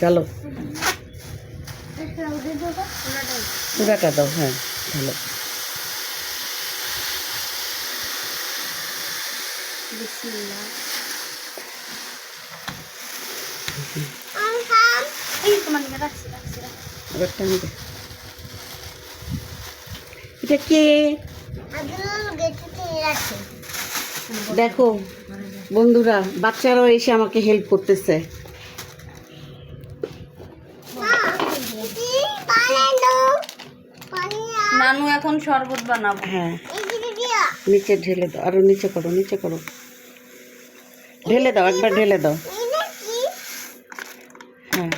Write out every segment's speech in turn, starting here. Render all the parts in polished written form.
চলো পুরাটা দাও। হ্যাঁ ভালো। এটা কে দেখো বন্ধুরা, বাচ্চারাও এসে আমাকে হেল্প করতেছে। নানু এখন শরবত বানাবো। হ্যাঁ নিচে ঢেলে দাও, আরো নিচে করো, নিচে করো, ঢেলে দাও, একবার ঢেলে দাও। হ্যাঁ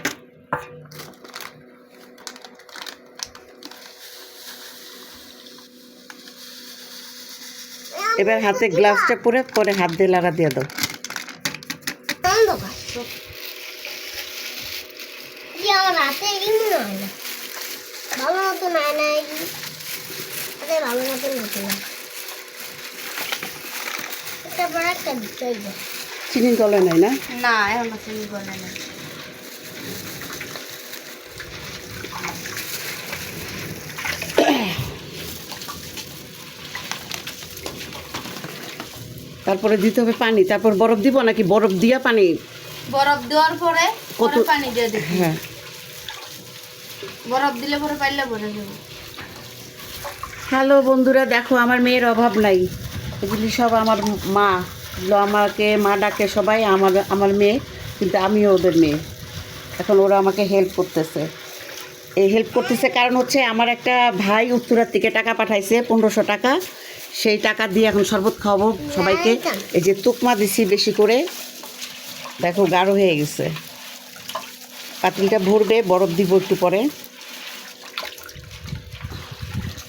এবার হাতে গ্লাভসটা পরে পরে হাত দিয়ে লাগা দিয়ে দাও। চিনি গলে নাই না? না এখন চিনি গলে নাই। তারপরে দিতে হবে পানি, তারপর বরফ দিব নাকি বরফ দিয়া পানি? বরফ দেওয়ার পরে কত পানি দিয়ে দিই। হ্যাঁ বরফ দিলে পরে পাইলে ভরে দেবো। হ্যালো বন্ধুরা, দেখো আমার মেয়ের অভাব নাই, এগুলি সব আমার মা, আমাকে মা ডাকে সবাই, আমার মেয়ে, কিন্তু আমিও ওদের মেয়ে। এখন ওরা আমাকে হেল্প করতেছে। এই হেল্প করতেছে কারণ হচ্ছে আমার একটা ভাই উত্তরার থেকে টাকা পাঠাইছে 1500 টাকা, সেই টাকা দিয়ে এখন শরবত খাওয়াবো সবাইকে। এই যে তুকমা দিছি বেশি করে, দেখো গাঢ় হয়ে গেছে, পাতিলটা ভরবে, বরফ দিব একটু পরে।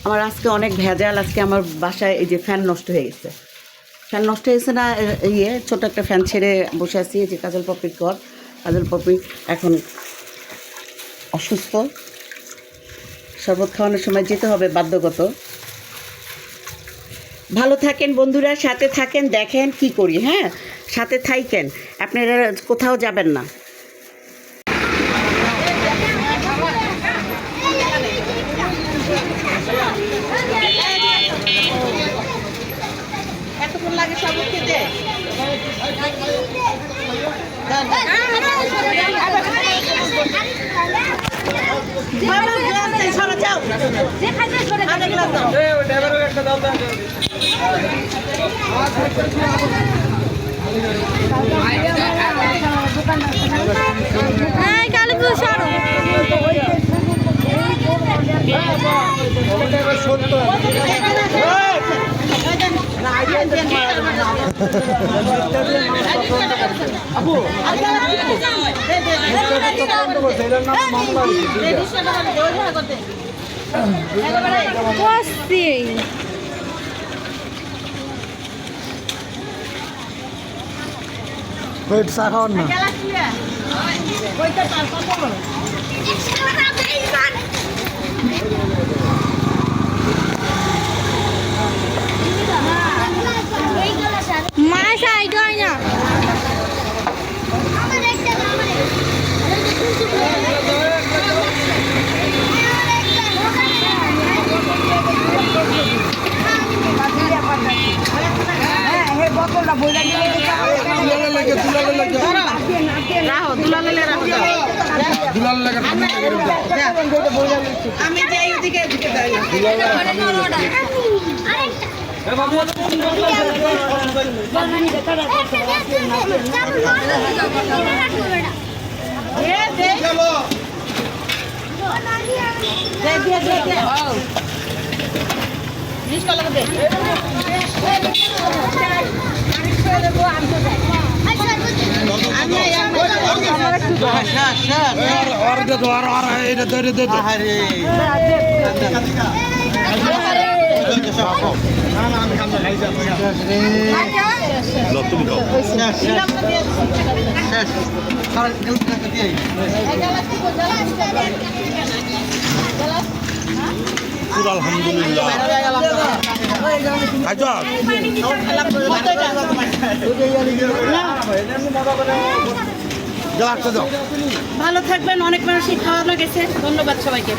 আমার আজকে অনেক ভেজাল, আজকে আমার বাসায় এই যে ফ্যান নষ্ট হয়ে গেছে। ফ্যান নষ্ট হয়েছে না, ছোটো একটা ফ্যান ছেড়ে বসে আছি। এই যে কাজল পপির ঘর, কাজল পপি এখন অসুস্থ, শরবত খাওয়ানোর সময় যেতে হবে বাধ্যগত। ভালো থাকেন বন্ধুরা, সাথে থাকেন, দেখেন কি করি। হ্যাঁ সাথে থাকেন, আপনারা কোথাও যাবেন না। এতক্ষণ লাগে শরবত খেতে? চা খাওয়ার না মাছ আইড হয় না। আমি যাই ওদিকে আলহামদুলিল্লাহ যাও একটা দাও ভালো থাকবেন, অনেক মানুষই খাওয়ানো গেছে, ধন্যবাদ সবাইকে।